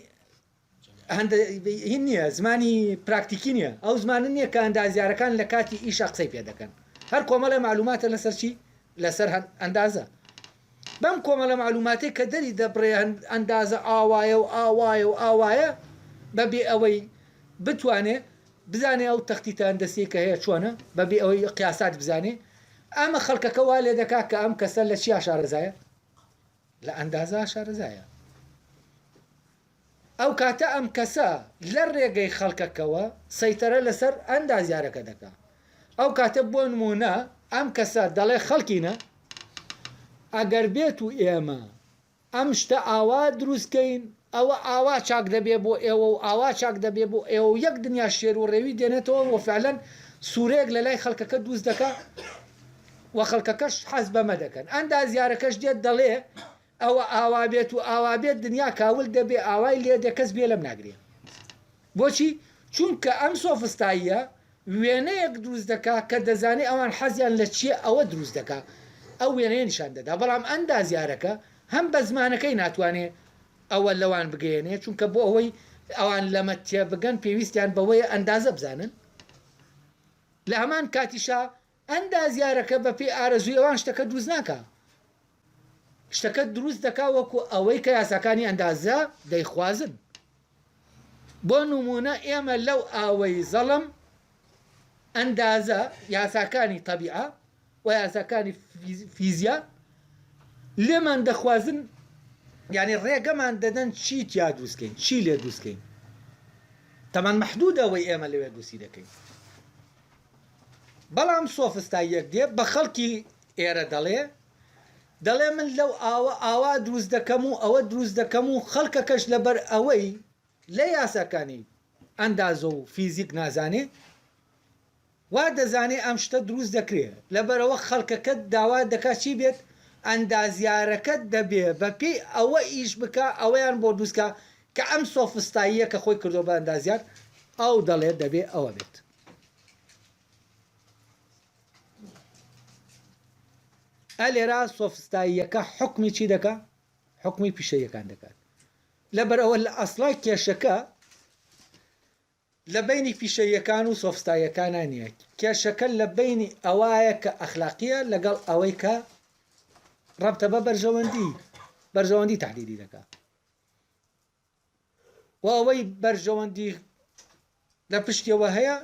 هین نییە زمانی پراکتیکی نییە ئەو زمانە نییە کە ئەندازیارەکان لە کاتی ئیشە قسەی پێ دەکەن هەر کۆمەڵە معلوماتە لەسەر چی لەسەر ئەندازە بەم کۆمەڵە معلوماتی کە دەری دەبڕێ ئەندازە ئاوایە و ئاوایە و ئاوایە بەبێ ئەوەی بتوانێت بزانێ ئەو تەختیتە هەندەسی کە هەیە چۆنە بەبێ ئەوەی قیاسات بزانێ ئەمە خەڵکەکە وا لێ دەکات کە ئەم کەسە لە چی شارەزایە لە ئەندازە شارەزایە ئەو کاتە ئەم کەسە لە ڕێگەی خەڵکەکەوە سەیتەرە لەسەر ئەندازیارەکە دەکات ئەو کاتە بۆ نمونە ئەم کەسە دەڵێ خەڵکینە ئەگەر بێت و ئێمە ئەم شتە ئاوا دروستکەین ئەوە ئاوا چاک دەبێ بۆ ئێوە و ئاوا چاک دەبێ بۆ ئێوە و یەک دنیا شێر و ڕێوی دێنێتەوە وەفعلەن سوورەیەک لە لای خەڵکەکە دروست دەکات و خەڵکەکەش حەز بەمە دەکەن ئەندازیارەکەش دێت دەڵێ ئەوە ئاوا بێت و ئاوا بێت دنیا کاول دەبێ ئاوای لێ دەکەس بێ لەم ناگرێ بۆچی چونکە ئەم سۆفستاییە وێنەیەک دروست دەکات کە دەزانێت ئەوان حەزیان لە چیە ئەوە دروست دەکات ئەو وێنەیە نیشان دەدا بەڵام ئەندازیارەکە هەم بە زمانەکەی ناتوانێت ئەوە لەوان بگەێنێ چونکە بۆ ئەوەی ئەوان لەمە تێ بگەن پێویستیان بەوەیە ئەندازە بزانن لە هەمان کاتیشا ئەندازیارەکە بە پێی ئارەزوی ئەوان شتەکە دروست ناکە شتەکە دروست دەکا وەکو ئەوەی کە یاساکانی ئەندازە دەیخوازن بۆ نمونە ئێمە لەو ئاوەی زەڵم ئەندازە یاساکانی تەبیعە و یاساکانی فیزیا لێمان دەخوازن یعنی ڕێگەمان دەدەن چی تیا دروستکەین چی لێ دروستکەین تەمان مەحدودەوەی ئێمە لەوێ دروستی دەکەین بەڵام سۆفستاییەک دێ بە خەڵکی ئێرە دەڵێ من لەو ئاوا دروست دەکەم و ئەوە دروست دەکەم و خەڵکەکەش لەبەر ئەوەی لە یاساکانی ئەندازە و فیزیک نازانێ وا دەزانێ ئەم شتە دروست دەکرێت لەبەرەوە خەڵکەکە داوا دەکات چی بێت ئەندازیارەکەت دەبێ بە پێی ئەوە ئیش بکە ئەوەیان بۆ دروستکە کە ئەم سۆفستاییە کە خۆی کردو بە ئەندازیار ئەو دەڵێت دەبێ ئەوە بێت ئەلێرا سۆفستاییەکە حکمی چی دەکات حکمی پیشەیەکان دەکات لەبەرەوە لە ئەسڵای کێشەکە لە بینی پیشەیەکان و سۆفستاییەکانە نییە کێشەکە لە بینی ئەوایە کە ئەخلاقیە لەگەڵ ئەوەی کە ڕەبتە بە بەرژەوەندی تحلیلی دەکات و ئەوەی بەرژەوەندی لە پشتیەوە هەیە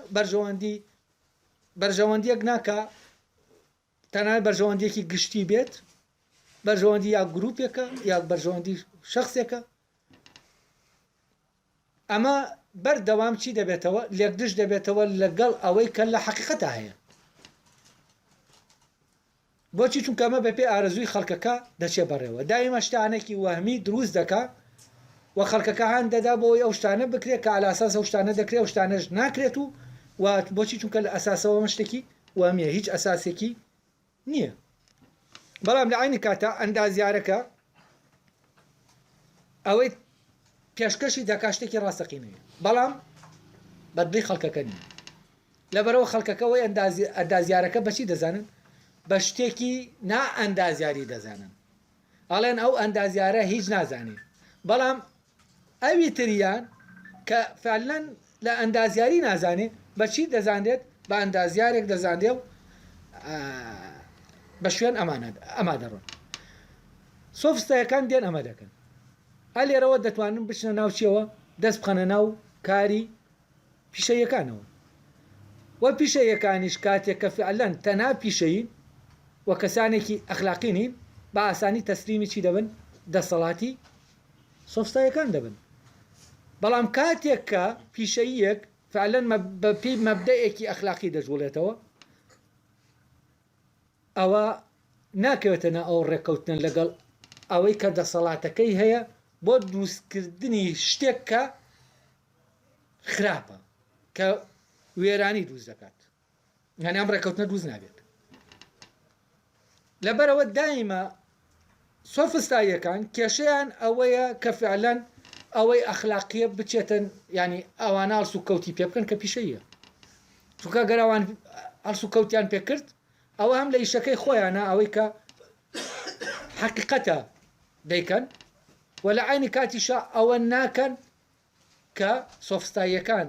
بەرژەوەندیەک ناکە تەنانەت بەرژەوەندیەکی گشتی بێت بەرژەوەندی یا گروپێکە یا بەرژەوەندی شخصێکە ئەمە بەردەوام چی دەبێتەوە لێکدش دەبێتەوە لەگەڵ ئەوەی کە لە حەقیقەتە هەیە بۆچی چونکە ئەمە بە پێی ئارەزووی خەڵکەکە دەچێ بەڕێوە دایمە شتانێکی وەهمی دروست دەکات و خەڵکەکە هەان دەدا بۆی ئەو شتانە بکرێت کە ئالاساس ئەو شتانە دەکرێت و شتانەش ناکرێت و بۆچی چونکە لە ئەساسەوە شتێکی وەهمیە هیچ ئەساسێکی نییە بەڵام لە عینی کاتە ئەندازیارەکە ئەوەی پێشکەشی دەکات شتێکی ڕاستەقینەیە بەڵام بەدڵی خەڵکەکە نییە لەبەرەوە خەڵکەکەەوەی ئەندازیارەکە بەچی دەزانن بە شتێکی نا ئەندازیاری دەزانن ئەڵێن ئەو ئەندازیارە هیچ نازانێت بەڵام ئەوی تریان کە فعلەن لە ئەندازیاری نازانێت بەچی دەزانێت بە ئەندازیارێک دەزانێ و بە شوێن ئەما دەڕۆن سۆفستایەکان دێن ئەمە دەکەن هەلێرەوە دەتوانن بچنە ناوچیەوە دەست بخەنە ناو کاری پیشەیەکانەوە و پیشەیەکانیش کاتێک کە فعلەن تەنها پیشەین و کەسانێکی ئەخلاقی نین بە ئاسانی تەسلیمی چی دەبن دەسەڵاتی سۆفستایەکان دەبن بەڵام کاتێک کە پیشەیەک فعلەن بە پێی مەبدەئێکی ئەخلاقی دەژوڵێتەوە ئەوە ناکەوێتەنە ئەو ڕێکەوتن لەگەڵ ئەوەی کە دەسەڵاتەکەی هەیە بۆ دروستکردنی شتێک کە خراپە کە وێرانی دروست دەکات یعنی ئەم ڕێکەوتنە دروست نابێت لەبەرەوە دائیمە سۆفستاییەکان کێشەیان ئەوەیە کە فعلەن ئەوەی ئەخلاقیە بچێتن ینی ئەوان هەڵس و کەوتی پێ بکەن کە پیشەیە چونکە گەر ئەوان هەڵس و کەوتیان پێکرد ئەوە هەم لە ئیشەکەی خۆیانە ئەوەی کە حەقیقەتە دەیکەن و لە عینی کاتیشە ئەوە ناکەن کە سۆفستاییەکان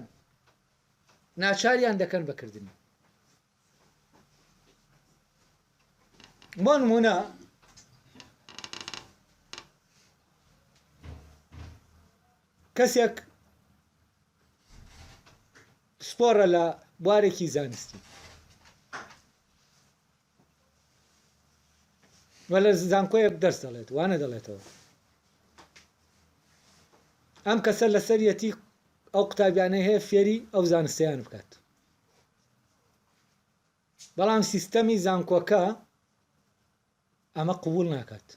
ناچاریان دەکەن بەکردنی بۆ نمونە کەسێک سپۆرە لە بوارێکی زانستی وە لە زانکۆیەک دەرس دەڵێت وانە دەڵێتەوە ئەم کەسە لەسەرەتی ئەو قوتابیانەی هەیە فێری ئەو زانستیان بکات بەڵام سیستەمی زانکۆکە ئەمە قبول ناکات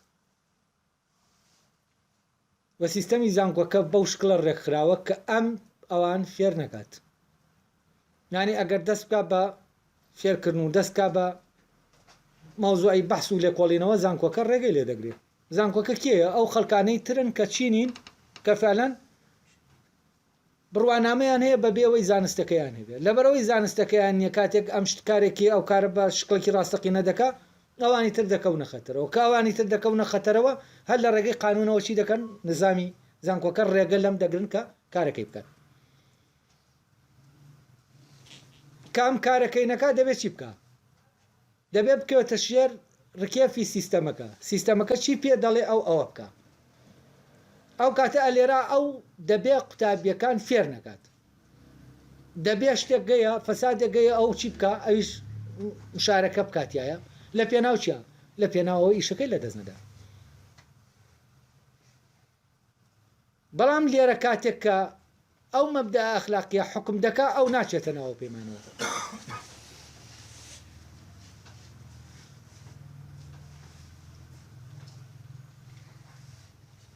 وە سیستەمی زانکۆکە بەو شکڵە ڕێکخراوە کە ئەوان فێر نەکات یعنی ئەگەر دەست بکات بە فێرکردن و دەستکا بە مەوزوعی بەحس و لێکۆڵینەوە زانکۆکە ڕێگەی لێ دەگرێت زانکۆکە کێیە ئەو خەڵکانەی ترن کە چینین کە فعلەن بڕوانامەیان هەیە بە بێەوەی زانستەکەیان هەبێت لەبەرەوەی زانستەکەیان نییە کاتێک ئەم کارێکی ئەو کارە بە شکڵکی ڕاستەقینە دەکا ئەوانی تر دەکەونە خەتەرەوە کاوانی تر دەکەونە خەتەرەوە هەر لە ڕێگەی قانونەوە چی دەکەن نظامی زانکۆکە ڕێگە لەم دەگرن کە کارەکەی بکەن کام کارەکەی نەکا دەبێت چی بکە دەبێت بکەوێتە شێر ڕکێفی سیستەمەکە چی پێ دەڵێ ئەوە بکە ئەو کاتە ئەلێرا ئەو دەبێ قوتابیەکان فێر نەکات دەبێ شتێک گەیە فەسادێک گەیە ئەو چی بکە ئەویش شارەکە بکاتیایە لە پێناو چیە لە پێناوەوە ئیشەکەی لە دەست نەدا بەڵام لێرە کاتێک کە ئەو مەبدە ئەخلاقیە حکم دەکا ئەو ناچێتە ناوە پەیمانەوە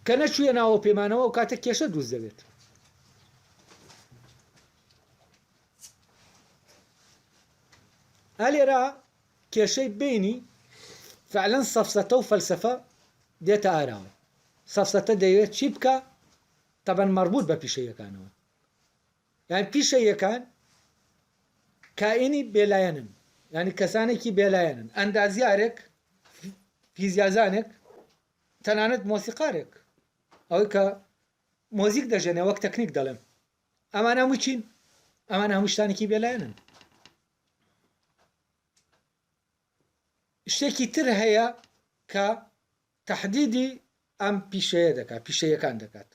کە نەچوویە ناوە پەیمانەوە و کاتێک کێشە دروست دەبێت ئالێرا کێشەی بینی فعلەن سەفسەتە و فەلسەفە دێتە ئاراوە سەفسەتە دەیەوێت چی بکە تەبەن مەربوط بە پیشەیەکانەوە یعنی پیشەیەکان کائینی بێلایەنن یعنی کەسانێکی بێلایەنن ئەندازیارێک فیزیازانێک تەنانەت مۆسیقارێک ئەوەی کە مۆزیک دەژێنێ وەک تەکنیک دەڵێم ئەمان هەموو چین ئەمان هەموو شتانێکی بێلایەنن شتێکی تر هەیە کە تەحدیدی ئەم پیشەیە دەکات پیشەیەکان دەکات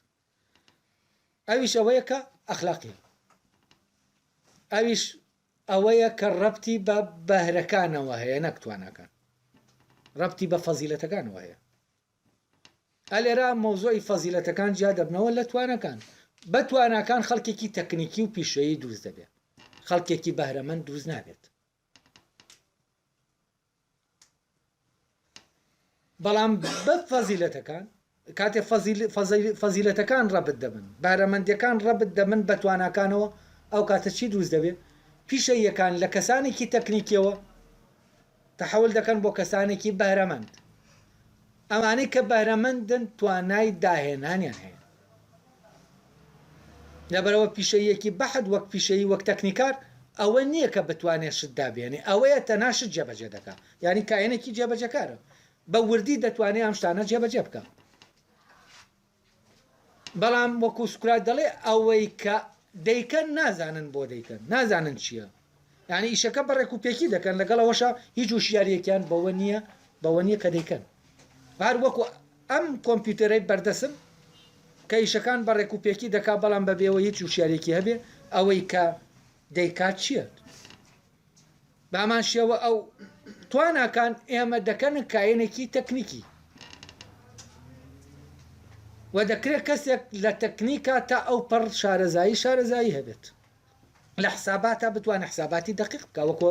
ئەویش ئەوەیە کە ئەخلاقی ئەویش ئەوەیە کە ڕەبتی بە بەهرەکانەوە هەیە نەکتوانەکان ڕەبتی بە فەزیلەتەکانەوە هەیە ئەلێرا مۆزۆی فەزیلەتەکان جیا دەبنەوە لە توانەکان بە توانەکان خەڵکێکی تەکنیکی و پیشەیی دروست دەبێت خەڵکێکی بەهرەمەند دروست نابێت بەڵام بە فەزیلەتەکان کاتێ فەزیلەتەکان ڕەبت دەبن بارەمەندیەکان ڕەبت دەبن بە توانەکانەوە ئەو کاتە چی دروست دەبێت پیشەیەکان لە کەسانێکی تەکنیکیەوە تەحول دەکەن بۆ کەسانێکی بەهرەمەند ئەمانەی کە بەهرەمەندن توانای داهێنانیان هەیە لەبەرەوە پیشەیەکی بەحد وەک پیشەیی وەک تەکنیکار ئەوە نییە کە بتوانێت شت دابێنێ ئەوەیە تەناشت جێبەجێ دەکات یعنی کایەنێکی جێبەجەکارە بە وردی دەتوانێت ئەم شتانە جێبەجێ بکە بەڵام وەکو سوکرات دەڵێ ئەوەی کە دەیکەن نازانن بۆ دەیکەن نازانن چییە یعنی ئیشەکە بەڕێک و پێکی دەکەن لەگەڵەوەشە هیچ وشیارەکیان بەوە نییە کە دەیکەن هەر وەکو ئەم کۆمپیوتەرەی بەردەسم کە ئیشەکان بەڕێک و پێکی دەکا بەڵام بەبێەوە هیچ وشیارێکی هەبێ ئەوەی کە دەیکات چییە بامان شێوە ئەو تواناکان ئێمە دەکەن کایەنێکی تەکنیکی و دەکرێت کەسێک لە تەکنیکە تا ئەو پەڕ شارەزایی هەبێت لە حساباتە بتوانە حساباتی دقیق بکە وەکو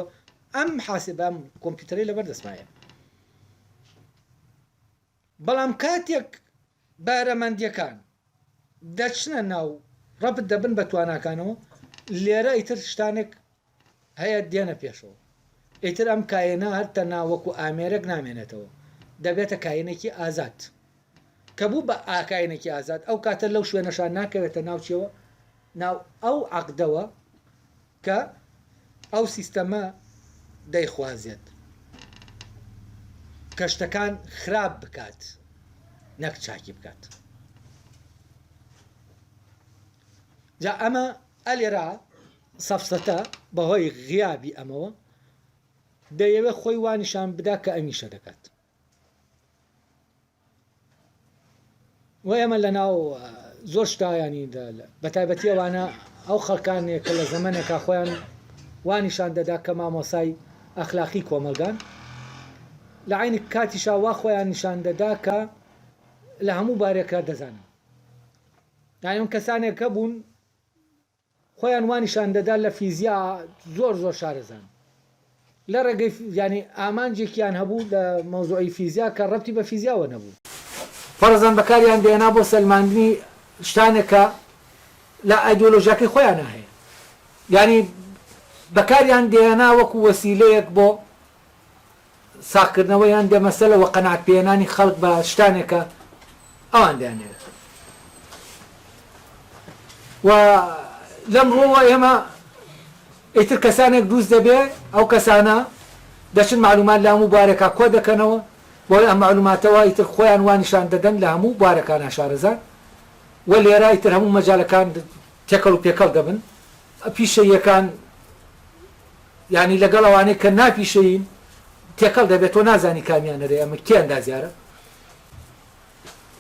ئەم حاسبە کۆمپیوتەری لەبەر دەستمایە بەڵام کاتێک بارەمەندیەکان دەچنە ناو ڕەبت دەبن بە تواناکانەوە لێرە ئیتر شتانێک هەیە دێنە پێشەوە ئیتر ئەم کایەنە هەرتە ناوەکو ئامێرەك نامێنێتەوە دەبێتە کایەنێکی ئازاد کە بوو بە ئاکایەنێکی ئازاد ئەو کاتە لەو شوێنەشان ناکەوێتە ناوچەوە ناو ئەو عەقدەوە کە ئەو سیستەمە دەیخوازێت کە شتەکان خراپ بکات نەک چاکی بکات جا ئەمە ئەلێرا سەفسەتە بەهۆی غیابی ئەمەوە دەیەوێت خۆی وانیشان بدا کە ئەمیشە دەکات و ئێمە لە ناو زۆر شتایانی بە تایبەتی ئەوانە ئەو خەڵکانێک کە لە زەمانێکا خۆیان وانیشان دەدا کە مامۆسای ئەخلاقی کۆمەلگان لە عینی کاتیشا وا خۆیان نیشان دەدا کە لە هەموو بارێکە دەزانن یعنی ئەم کەسانێک کە بوون خۆیان وانیشان دەدا لە فیزیا زۆر شارەزان لە ڕێگەی ینی ئامانجێکیان هەبوو لە مەوزوعی فیزیا کە ڕەبتی بە فیزیاوە نەبوو فەرزەن بەکاریان دێنا بۆ سەلماندنی شتانێکە لە ئایدۆلۆژیاکەی خۆیان هەیە ینی بەکاریان دێنا وەکو وەسیلەیەک بۆ ساکردنەوەیان دێمەسەلەوە قەناعەت پێهێنانی خەڵک بە شتانێکە ئەوان دەیانێت و لەمڕۆوە ئێمە ئیتر کەسانێک دروست دەبێ ئەو کەسانە دەچن معلومات لە هەموو بارێکا کۆ دەکەنەوە بۆ ئەم معلوماتەوە ئیتر خۆیان وانیشان دەدەن لە هەموو بارەکان شارەزان و لێرە ئیتر هەموو مەجالەکان تێکەڵ و پێکەڵ دەبن پیشەیەکان ینی لەگەڵ ئەوانەی کە ناپیشەین تێکەڵ دەبێت تۆ نازانی کامیانەرێ ئەمە کێ ئەندازیارە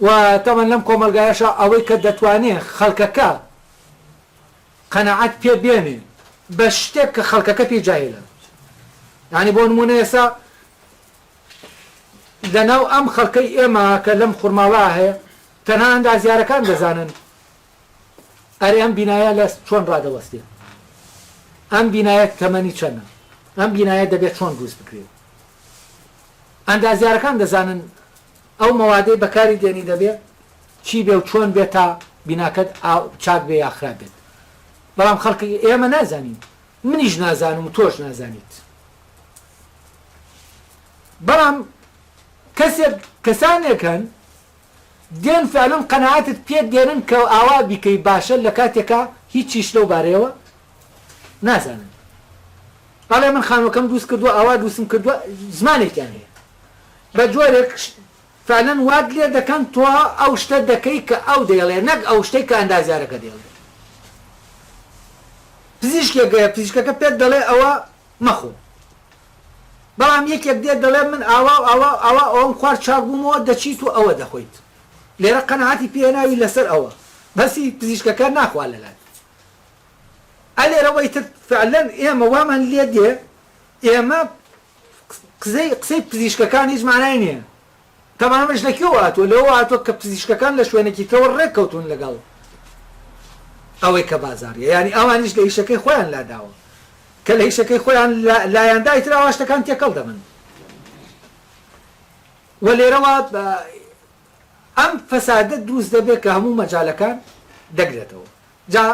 و تەمەن لەم کۆمەلگایەشە ئەوەی کە دەتوانێت خەڵکەکە قەناعەت پێ بێنێ بە شتێک کە خەڵکەکە پێی جاهیلە ینی بۆ نمونە ئێستا لەناو ئەم خەڵکەی ئێمە کە لەم خوڕماڵا هەیە تەنها ئەندازیارەکان دەزانن ئەرێ ئەم بینایە لە چۆن ڕادەوەستێت ئەم بینایە تەمەنی چەندە ئەم بینایە دەبێت چۆن دروست بکرێت ئەندازیارەکان دەزانن ئەو مەوادەی بەکاری دێنی دەبێت چی بێ و چۆن بێت تا بیناکەت چاک بێ یا خراپ بێت بەڵام خەڵکی ئێمە نازانین منیش نازانم و تۆش نازانیت بەڵام کەسانێکن دێن فعلن قەناعەتت پێ دێنن کە ئاوا بیکەی باشە لە کاتێکا هیچیش لەو بارەیەوە نازانن بەڵێ من خانوەکەم دروست کردووە ئاوا دروستم کردووە زمانێکیان هەیە بە جۆرێک فعلن وات لێ دەکەن تۆ ئەو شتە دەکەی کە ئەو دەیڵێ نەک ئەو شتەی کە ئەندازیارەکە دێڵێ پزیشکێکگەیە پزیشکەکە پێت دەڵێ ئەوە مەخۆ بەڵام یەکێک دێت دەڵێ من ئاوا ئەوم خوارد چاک بوومەوە دەچیت و ئەوە دەخۆیت لێرە قەناعەتی پێناوی لەسەر ئەوە بەسی پزیشکەکە ناخوا لەلات ئەلێرەوەی تر فعلەن ئێمە وامان لێ دێ ئێمە قسەی پزیشکەکان هیچ مانای نییە تەمامەش لەکوێوە هاتووە لەوە هاتووە کە پزیشکەکان لە شوێنێکی تەوە ڕێککەوتون لەگەڵ ئەوەی کە بازاڕیە ینی ئەوانیش لە ئیشەکەی خۆیان لاداوە کە لە ئیشەکەی خۆیان لایەندای تر ئەوا شتەکان تێکەڵ دەبن و لێرەوە ئەم فەسادە دروست دەبێت کە هەموو مەجالەکان دەگرێتەوە جا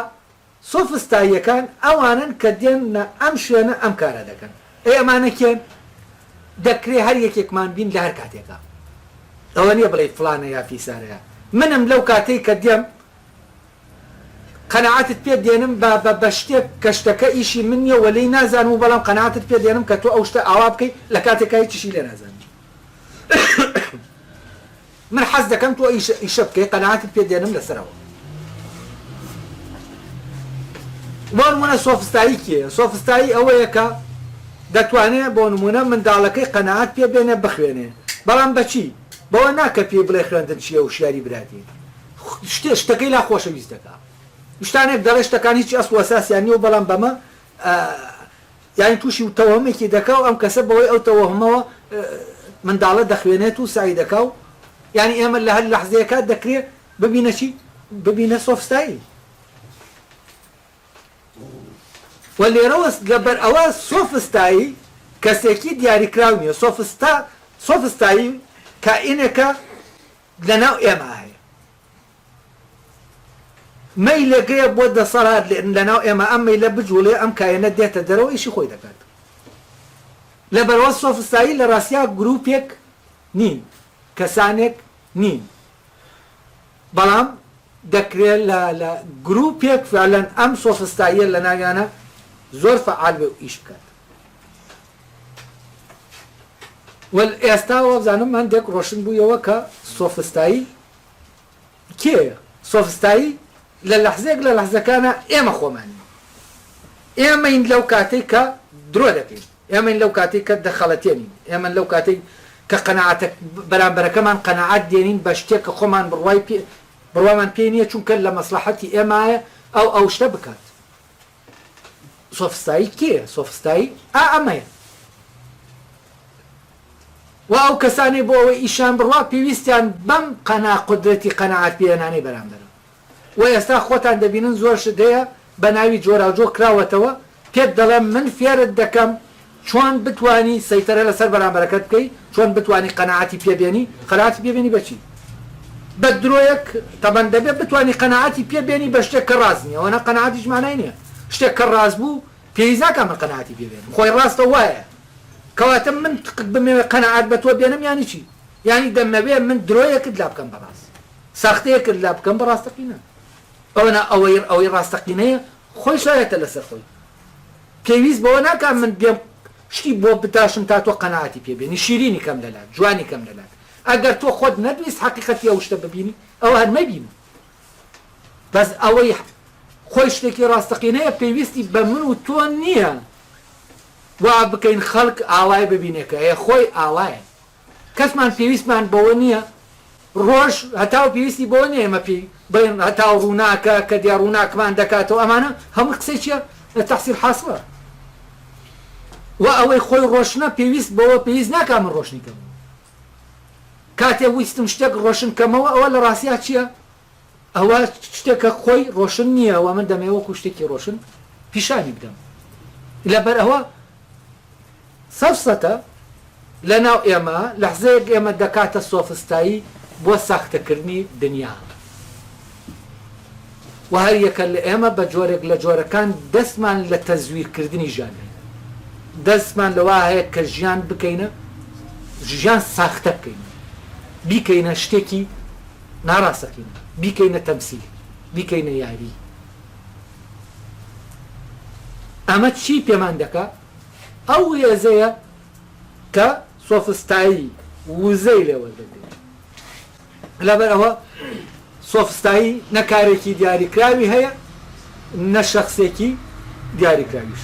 سۆفستاییەکان ئەوانن کە دێنە ئەم شوێنە ئەم کارە دەکەن ئەمانە کێن دەکرێت هەر یەکێکمان بین لە هەر کاتێکە ئەوە نییە بڵێ فلانە یا فیسارەیە منم لەو کاتەی کە دێم قەناعەتت پێ دێنم بە شتێک کە شتەکە ئیشی من نییە وەلەی نازانم و بەڵام قەناعەتت پێ دێنم کە تۆ ئەو شتە ئاوا بکەی لە کاتێکا هیچیشی لێ نازانم من حەز دەکەم تۆ ئیشە بکەی قەناعەتت پێ دێنم لەسەرەوە بۆ نمونە سۆفستایی کێیە سۆفستایی ئەوەیە کە دەتوانێت بۆ نمونە منداڵەکەی قەناعەت پێ بێنێ بخوێنێ بەڵام بەچی بەوە ناکە پێ بڵێ خوێندن چییە و شیاری براتی شتەکەی لا خۆشەویست دەکات شتانێک دەڵێ شتەکان هیچی ئەسڵ و ئەساسیان نییە و بەڵام بەمە یانی تووشی و تەوەهمێکی دەکا و ئەم کەسە بەوەی ئەو تەوەهمەوە منداڵە دەخوێنێت و سعی دەکا و یعنی ئێمە لە هەر لەحزەیەکات دەکرێت ببینە چی ببینە سۆفستایی و لێرەوە لەبەر ئەوە سۆفستایی کەسێکی دیاریکراو نییە سۆفستایی کائینێکە لەناو ئێمە هەیە مەیلەکەیە بۆ دەسەڵات لەناو ئێمە ئەم مەیلە بجوڵێ ئەم کایەنە دێتە دەرەوە ئیشی خۆی دەکات لەبەرەوە سۆفستایی لە ڕاستیا گروپێک نین کەسانێک نین بەڵام دەکرێت لە گروپێک فعلەن ئەم سۆفستاییە لە ناویانە زۆر فعال بێ و ئیش بکات ئێستاوە بزانم من دێک ڕۆشن بوویەوە کە سۆفستایی کێیە سۆفستایی لە لەحزێک لە لەحزەکانە ئێمە خۆمانی ئێمەین لەو کاتەی کە درۆ دەکەین ئێمەین لەو کاتەی کە دەخەڵەتێنین ئێمە لەو کاتەی کە قەناعەتە بەرامبەرەکەمان قەناعەت دێنین بە شتێک کە خۆمان بڕوامان پێ نییە چونکە لە مەسلحەتی ئێمایە ئەو شتە بکات سۆفستایی کێ سۆفستایی ئەمەیە و ئەو کەسانی بۆ ئەوەی ئیشان بڕوا پێویستیان بەم قەدرەتی قەنەعات پێهێنانەی بەرامبەرە و ئێستا خۆتان دەبینن زۆر شدەیە بە ناوی جۆراوجۆ کراوەتەوە پێت دەڵێم من فێرت دەکەم چۆن بتانی سەیتەرە لەسەر بەرامبەرەکەت بکەی چۆن بتانی قەنەعاتی پێبێنی قەنەعاتی پێبێنی بەچی بە درۆیەک تەمەن دەبێت بتانی قەنەعاتی پێبێنی بە شتێک کە ڕاست نییە ئەوە قەنەعاتیش مانای نییە شتێک کە ڕاست بوو پێویستە من قەنەعاتی پێبێنم خۆی ڕاستە وایە کەواتە من بمێ قەنەعات بە تۆ بێنم یانی چی یانی دەمەوێ من درۆیەکت لا بکەم بەڕاست ساختەیەکت لا بکەم بە ڕاستەقینە ئەوە ئەوەی ڕاستەقینەیە خۆی شایەتە لەسەر خۆی پێویست بەوە ناکەم من بێم شتی بۆ بتاشم تا تۆ قەنەعاتی پێبێنی شیرینی کەم دەلات جوانی کەم دەلات ئەگەر تۆ خۆت نەدویست حەقیقەتی ئەو شتە ببینی ئەوە هەر مەبینی بەس ئەوەی خۆی شتێکی ڕاستەقینەیە پێویستی بە من و تۆ نییە وا بکەین خەڵک ئاوای ببینێکە هەیە خۆی ئاوایە کەسمان پێویستمان بەوە نییە ڕۆژ هەتاو پێویستی بۆ نییە ئێمە پێی بڵێن هەتاو ڕووناکە کە دیا ڕووناکمان دەکاتەوە ئەمانە هەموو قسەی چییە لە تەحسیل حاصڵە و ئەوەی خۆی ڕۆشنە پێویست بەوە پێویست ناکە من ڕۆشنی کەم کاتێ ویستم شتێک ڕۆشن کەمەوە ئەوە لە ڕاستیا چییە ئەوە شتێکە خۆی ڕۆشن نییە و من دەمەوەکو شتێکی ڕۆشن پیشانی بدەم لەبەر ئەوە سەفسەتە لەناو ئێمە لەحزەیەک ئێمە دەکاتە سۆفستایی بۆ ساختەکردنی دنیا و هەر یەکە لە ئێمە بە جۆرێک لە جۆرەکان دەستمان لە تەزویرکردنی ژیان دەستمان لەوە هەیە کە ژیان بکەینە ژیان ساختە بکەینە بیکەینە شتێکی ناڕاستەقینە بیکەینە تەمسیل بیکەینە یاری ئەمە چی پێمان دەکات ئەو هێزەیە کە سۆفستایی وزەی لێوە دەدێت لەبەر ئەوە سۆفستایی نەکارێکی دیاریکراوی هەیە نە شەخسێکی دیاریکراویش